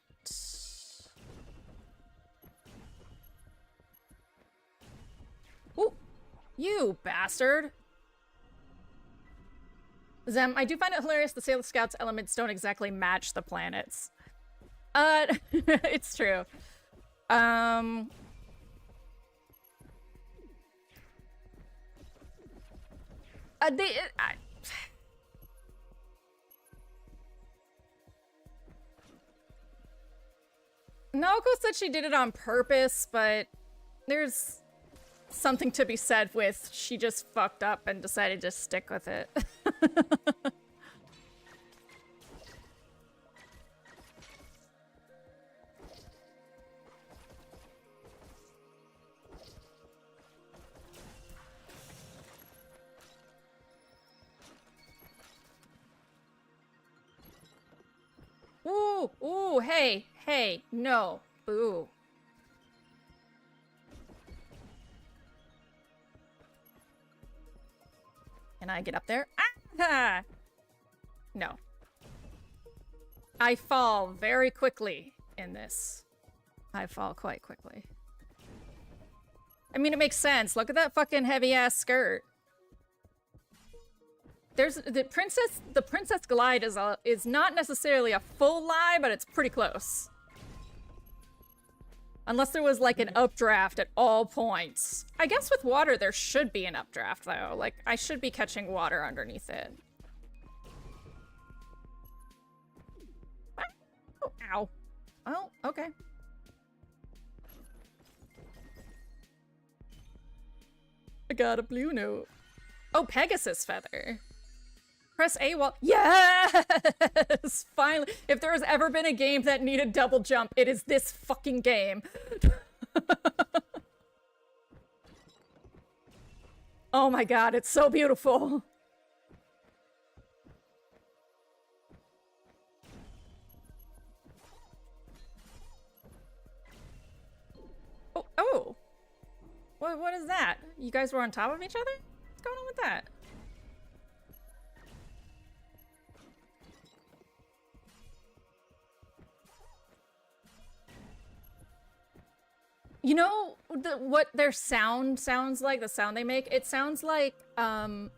Ooh, you bastard! Zem, I do find it hilarious the Sailor Scouts elements don't exactly match the planets. It's true. Naoko said she did it on purpose, but there's something to be said with she just fucked up and decided to stick with it. Ooh, ooh, hey, hey, no, boo. Can I get up there? Ah! No. I fall very quickly in this. I fall quite quickly. I mean, it makes sense. Look at that fucking heavy-ass skirt. There's the princess glide is not necessarily a full lie, but it's pretty close. Unless there was like an updraft at all points. I guess with water there should be an updraft though. Like I should be catching water underneath it. Oh, ow. Oh, okay. I got a blue note. Oh, Pegasus feather. Press A while— Yes! Finally! If there has ever been a game that needed double jump, it is this fucking game. Oh my god, it's so beautiful. Oh, oh. What is that? You guys were on top of each other? What's going on with that? You know what their sound sounds like? The sound they make? It sounds like, PB,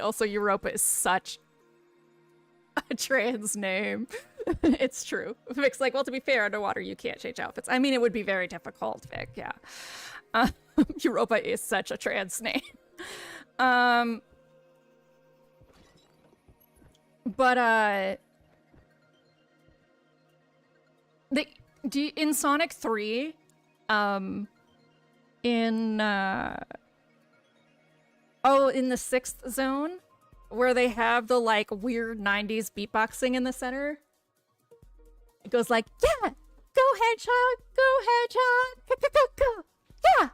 also Europa is such a trans name. It's true. Vic's like, well, to be fair, underwater you can't change outfits. I mean, it would be very difficult, Vic, yeah. Europa is such a trans name. In Sonic 3, in the 6th zone, where they have the, like, weird 90s beatboxing in the center, it goes like, yeah, go hedgehog, go, yeah!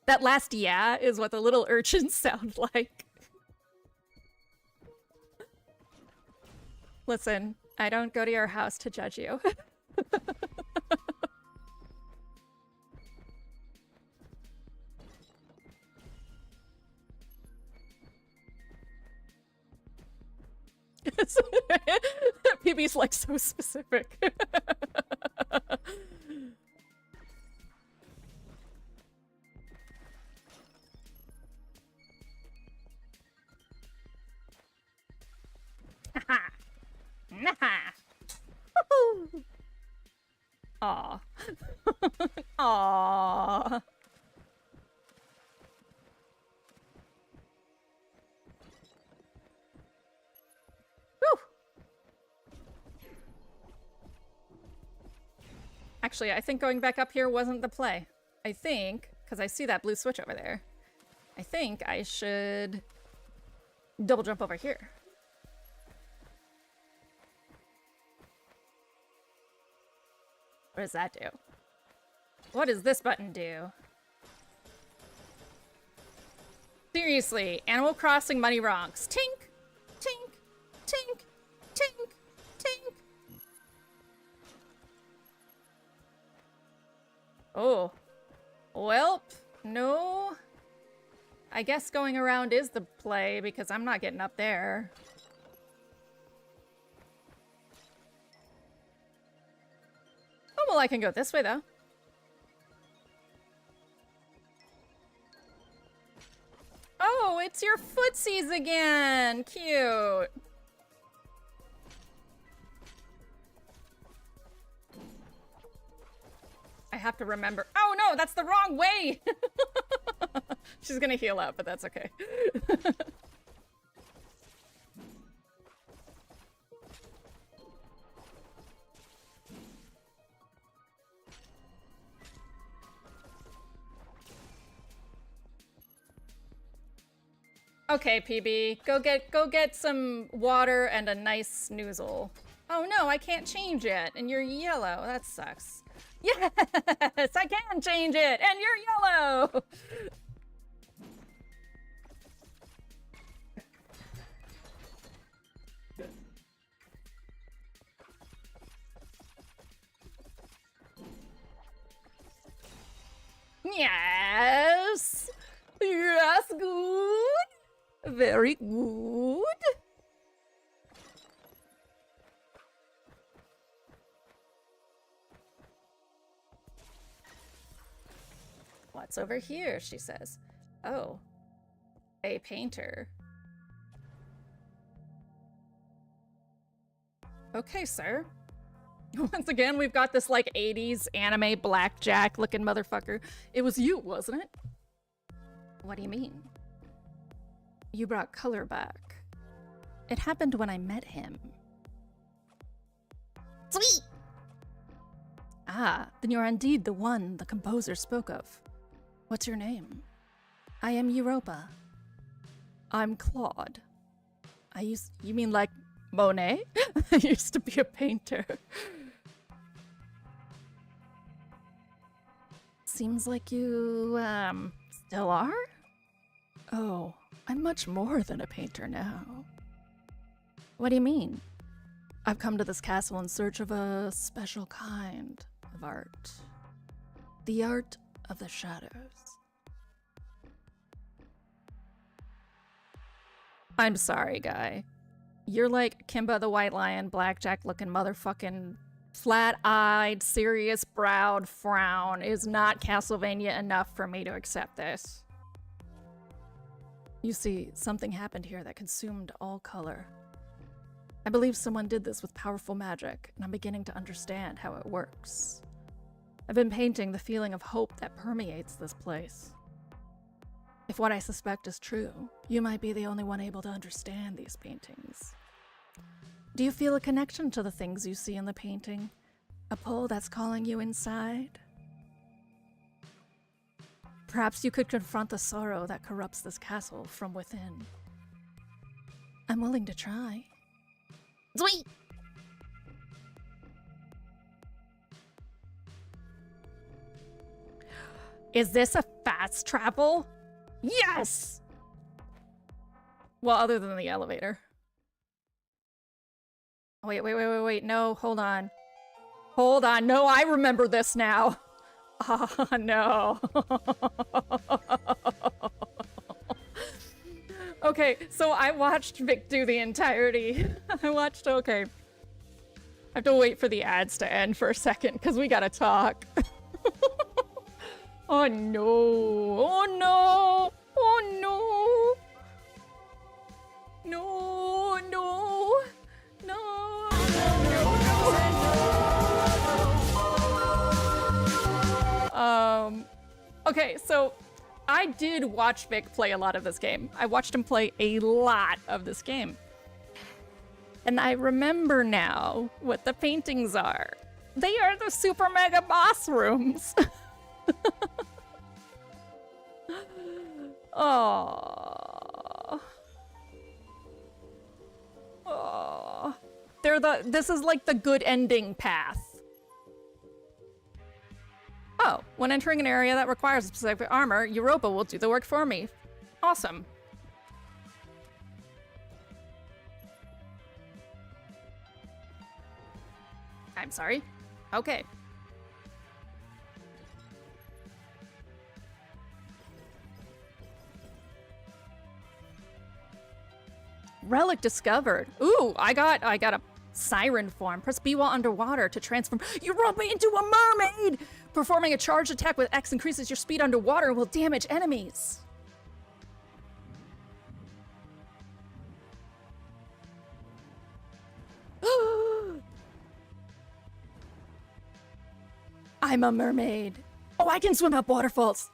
That last yeah is what the little urchins sound like. Listen, I don't go to your house to judge you. PB's like so specific. Aw. Aw. Actually, I think going back up here wasn't the play. I think, because I see that blue switch over there, I think I should double jump over here. What does that do? What does this button do? Seriously, Animal Crossing money rocks. Tink, tink, tink, tink, tink. Oh. Welp. No. I guess going around is the play because I'm not getting up there. Oh, well, I can go this way, though. Oh, it's your footsies again. Cute. I have to remember. Oh, no, that's the wrong way. She's gonna heal up, but that's okay. Okay, PB, go get some water and a nice snoozle. Oh no, I can't change it, and you're yellow. That sucks. Yes, I can change it, and you're yellow. Yes. Yes, good. Very good. What's over here, she says. Oh, a painter. Okay, sir. Once again, we've got this like 80s anime blackjack looking motherfucker. It was you, wasn't it? What do you mean? You brought color back. It happened when I met him. Sweet! Ah, then you're indeed the one the composer spoke of. What's your name? I am Europa. I'm Claude. You mean like Monet? I used to be a painter. Seems like you, still are? Oh, I'm much more than a painter now. What do you mean? I've come to this castle in search of a special kind of art. The art of the shadows. I'm sorry, guy. You're like Kimba the White Lion, blackjack looking motherfucking flat-eyed, serious-browed frown is not Castlevania enough for me to accept this. You see, something happened here that consumed all color. I believe someone did this with powerful magic, and I'm beginning to understand how it works. I've been painting the feeling of hope that permeates this place. If what I suspect is true, you might be the only one able to understand these paintings. Do you feel a connection to the things you see in the painting? A pull that's calling you inside? Perhaps you could confront the sorrow that corrupts this castle from within. I'm willing to try. Sweet! Is this a fast travel? Yes! Well, other than the elevator. Wait. No, hold on. Hold on. No, I remember this now. Oh, no. Okay, so I watched Vic do the entirety. Okay. I have to wait for the ads to end for a second, because we gotta talk. Oh no. Oh no. Oh no. No, no. No. Okay, so I did watch Vic play a lot of this game. I watched him play a lot of this game. And I remember now what the paintings are. They are the super mega boss rooms. Oh. Oh. This is like the good ending path. Oh, when entering an area that requires specific armor, Europa will do the work for me. Awesome. I'm sorry. Okay. Relic discovered. Ooh, I got a siren form. Press B while underwater to transform Europa into a mermaid! Performing a charged attack with X increases your speed underwater and will damage enemies. I'm a mermaid. Oh, I can swim up waterfalls.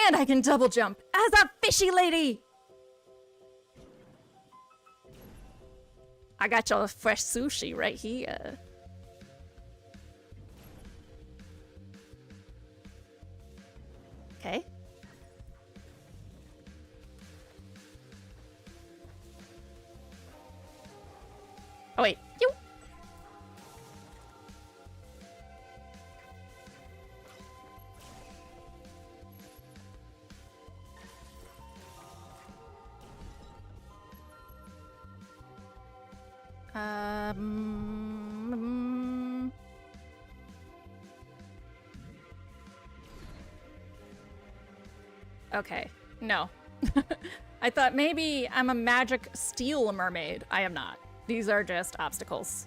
And I can double jump as a fishy lady. I got your fresh sushi right here. Okay. Oh wait, you. Okay, no. I thought maybe I'm a magic steel mermaid. I am not. These are just obstacles.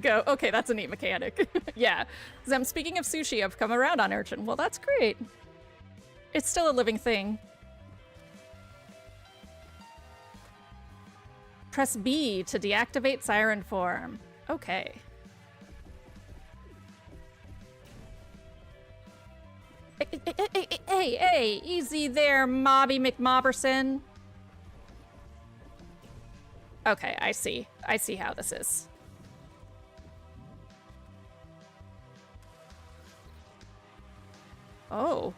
Go, okay, that's a neat mechanic. Yeah. Zem, speaking of sushi, I've come around on Urchin. Well, that's great. It's still a living thing. Press B to deactivate siren form. Okay. Hey, easy there, Mobby McMobberson. Okay, I see. I see how this is. Oh.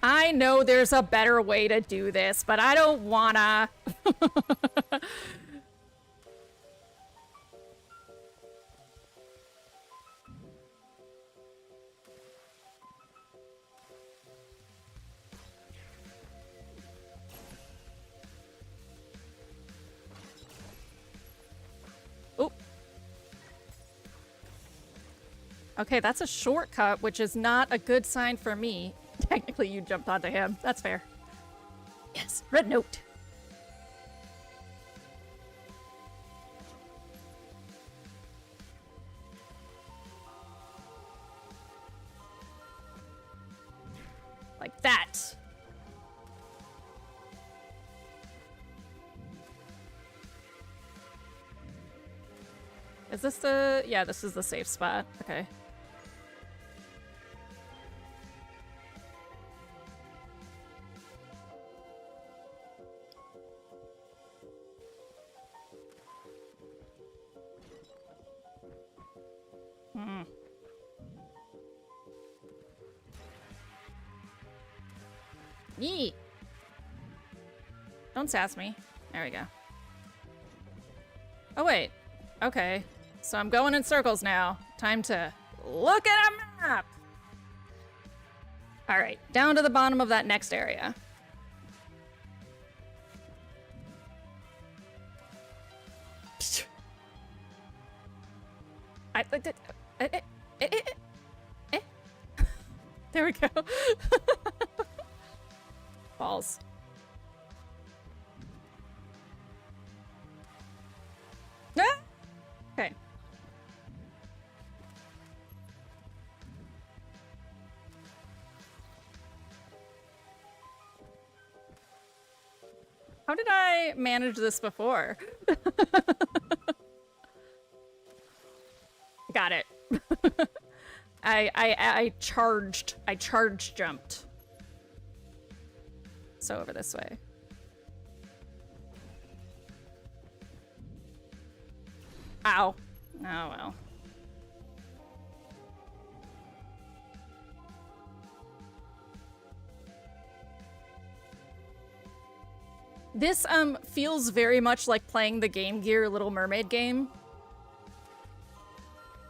I know there's a better way to do this, but I don't wanna. Oh. Okay, that's a shortcut, which is not a good sign for me. Technically, you jumped onto him. That's fair. Yes, red note. Like that. Is this the... Yeah, this is the safe spot. Okay. Yeet. Don't sass me. There we go. Oh, wait. Okay. So I'm going in circles now. Time to look at a map! Alright, down to the bottom of that next area. There we go. Balls. Ah! Okay. How did I manage this before? Got it. I charged jumped. So over this way. Ow. Oh, well. This, feels very much like playing the Game Gear Little Mermaid game.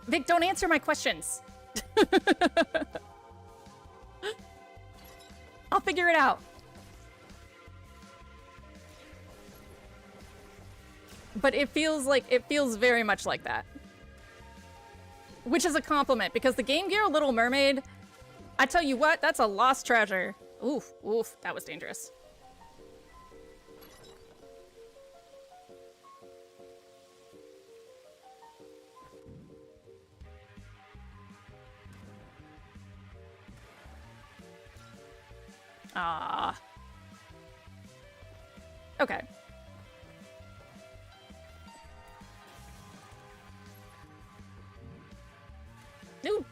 Vic, don't answer my questions. I'll figure it out. But it feels very much like that. Which is a compliment, because the Game Gear Little Mermaid, I tell you what, that's a lost treasure. Oof, oof, that was dangerous. Ah. Okay. Ooh.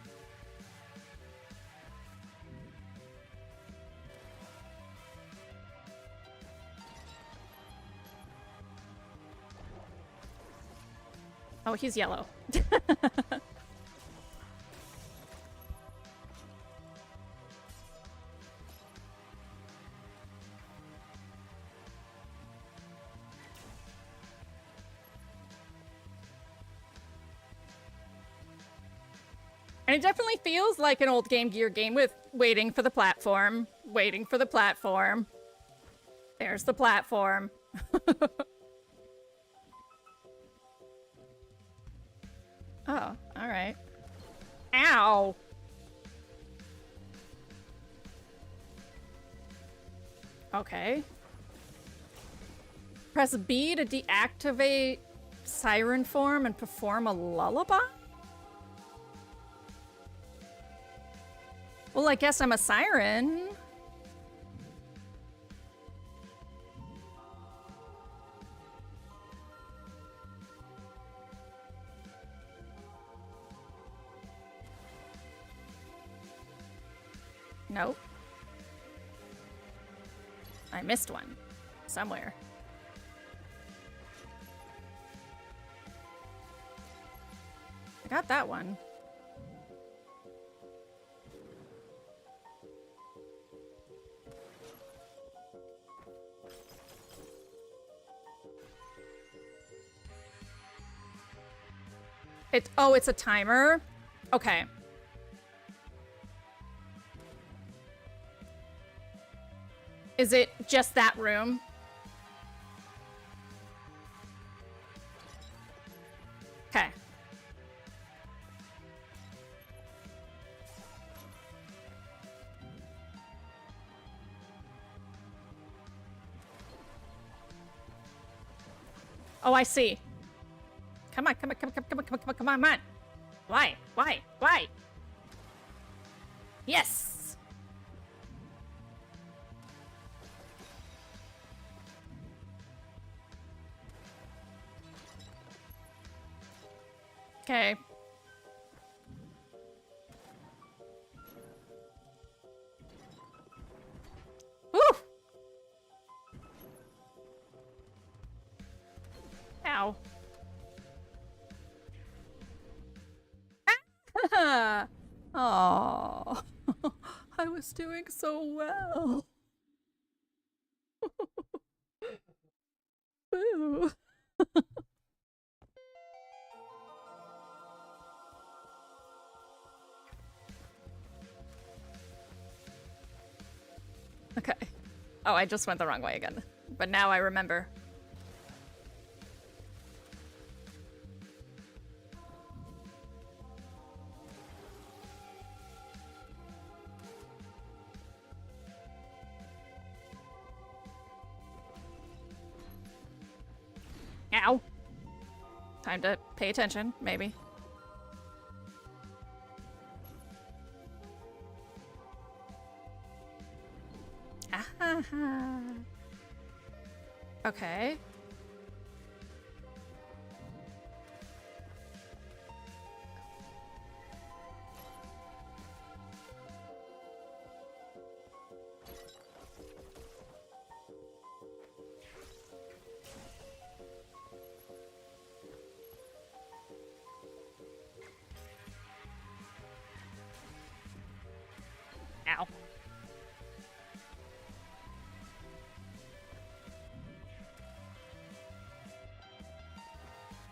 Oh, he's yellow. And it definitely feels like an old Game Gear game with waiting for the platform. Waiting for the platform. There's the platform. Oh, alright. Ow! Okay. Press B to deactivate siren form and perform a lullaby? Well, I guess I'm a siren. Nope. I missed one. Somewhere. I got that one. Oh, it's a timer? Okay. Is it just that room? Okay. Oh, I see. Come on, come on, come on, come on, come on, come on, come on, come on. Why? Why? Why? Yes! Okay. Woo! Ow. Oh, I was doing so well. Boo. Okay. Oh, I just went the wrong way again. But now I remember. Ow. Time to pay attention, maybe. Ah. Okay.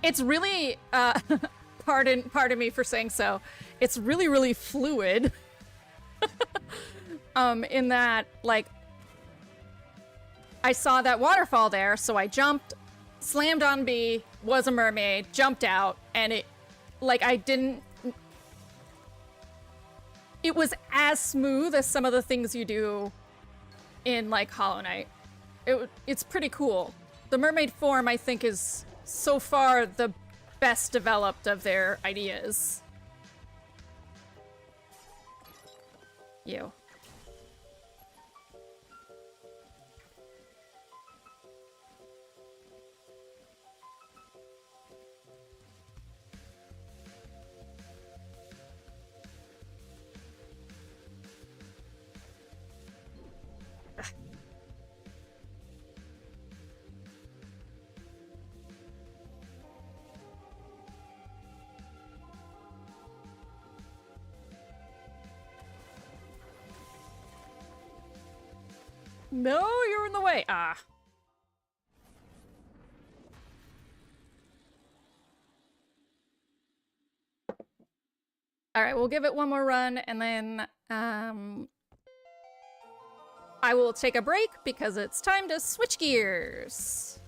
It's really, pardon me for saying so. It's really, really fluid. In that, like, I saw that waterfall there, so I jumped, slammed on B, was a mermaid, jumped out, and it, like, it was as smooth as some of the things you do in, like, Hollow Knight. It's pretty cool. The mermaid form, I think, is so far the best developed of their ideas. You. No, you're in the way. Ah. All right, we'll give it one more run, and then I will take a break because it's time to switch gears.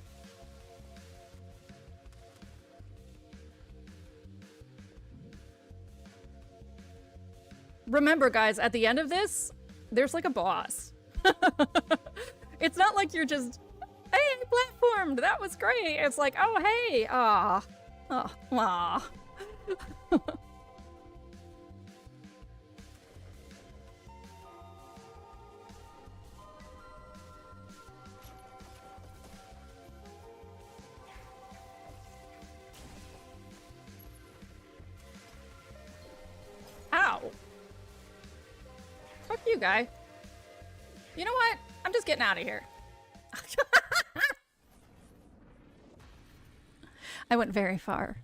Remember, guys, at the end of this, there's like a boss. It's not like you're just, hey, platformed, that was great. It's like, oh, hey, ah, oh, ah. Ow. Fuck you, guy. You know what? I'm just getting out of here. I went very far.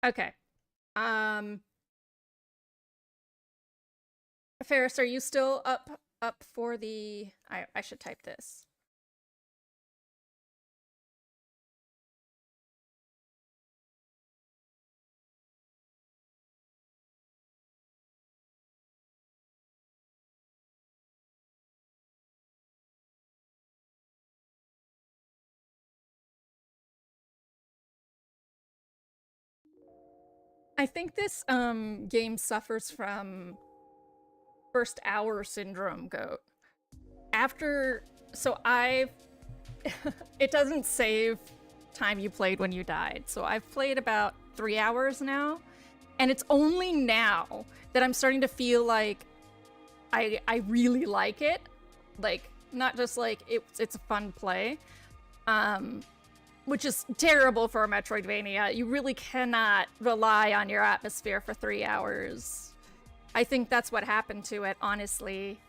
Okay. Ferris, are you still up for the... I should type this. I think this game suffers from first hour syndrome, Goat. So I've it doesn't save time you played when you died. So I've played about 3 hours now, and it's only now that I'm starting to feel like I really like it. Like, not just like it's a fun play. Which is terrible for a Metroidvania. You really cannot rely on your atmosphere for 3 hours. I think that's what happened to it, honestly.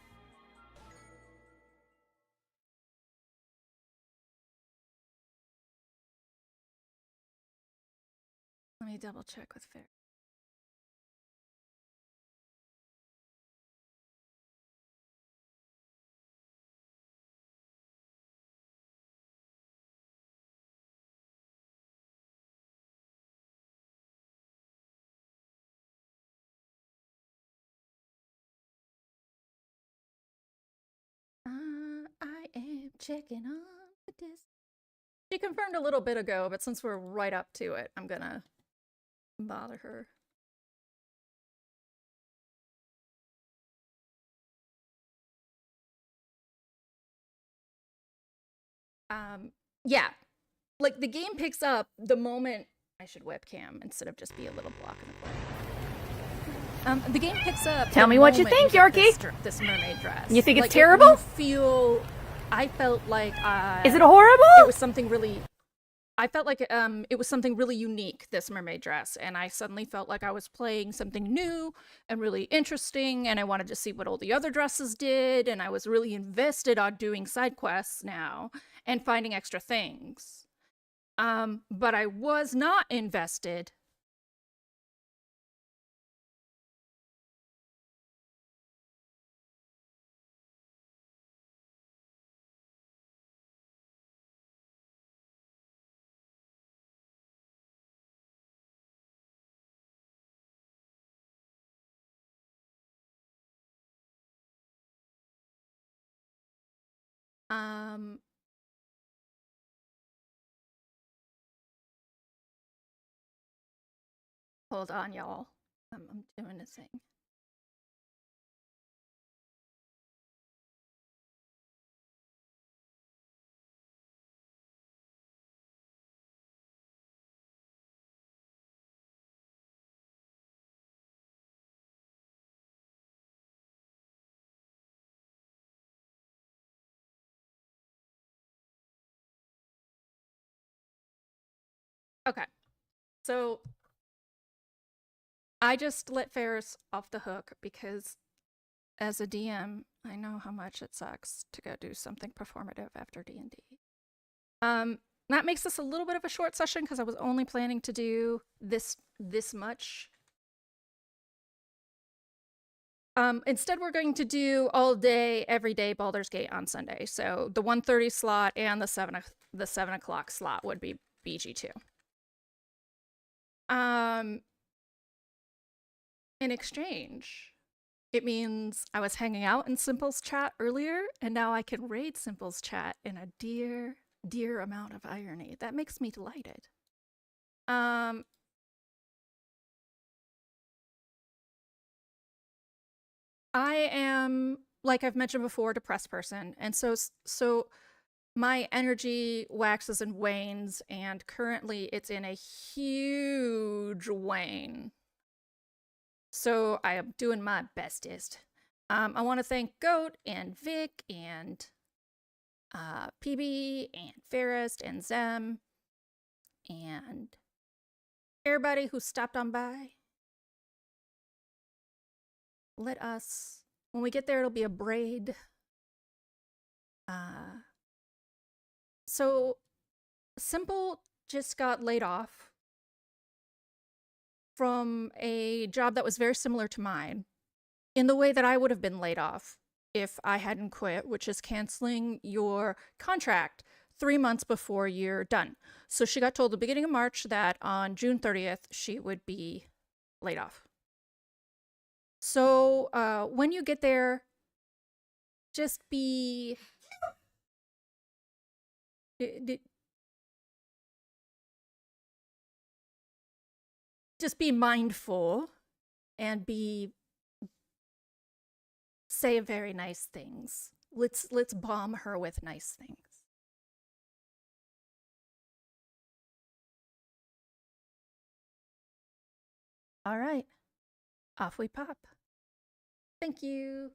Let me double check with Fair. I am checking on the disc. She confirmed a little bit ago, but since we're right up to it, I'm gonna bother her. Yeah. Like, the game picks up the moment... I should webcam instead of just be a little block in the corner. The game picks up... Tell me what you think, Yorkie! This mermaid dress. You think it's terrible? I felt like... Is it horrible? It was something really... I felt like it was something really unique, this mermaid dress, and I suddenly felt like I was playing something new and really interesting, and I wanted to see what all the other dresses did, and I was really invested on doing side quests now and finding extra things. But I was not invested Um, Hold on, y'all. I'm doing a thing. Okay, so I just let Ferris off the hook because as a DM, I know how much it sucks to go do something performative after D&D. That makes this a little bit of a short session because I was only planning to do this much. Instead, we're going to do all day, every day Baldur's Gate on Sunday. So the 1:30 slot and the 7 o'clock slot would be BG2. In exchange, it means I was hanging out in Simple's chat earlier, and now I can raid Simple's chat in a dear, dear amount of irony. That makes me delighted. I am, like I've mentioned before, a depressed person, and so my energy waxes and wanes, and currently it's in a huge wane. So I am doing my bestest. I want to thank Goat and Vic and PB and Ferris and Zem and everybody who stopped on by. Let us, when we get there, it'll be a braid. So Simple just got laid off from a job that was very similar to mine in the way that I would have been laid off if I hadn't quit, which is canceling your contract 3 months before you're done. So she got told at the beginning of March that on June 30th, she would be laid off. So when you get there, just be... Just be mindful and say very nice things. Let's bomb her with nice things. All right, off we pop. Thank you.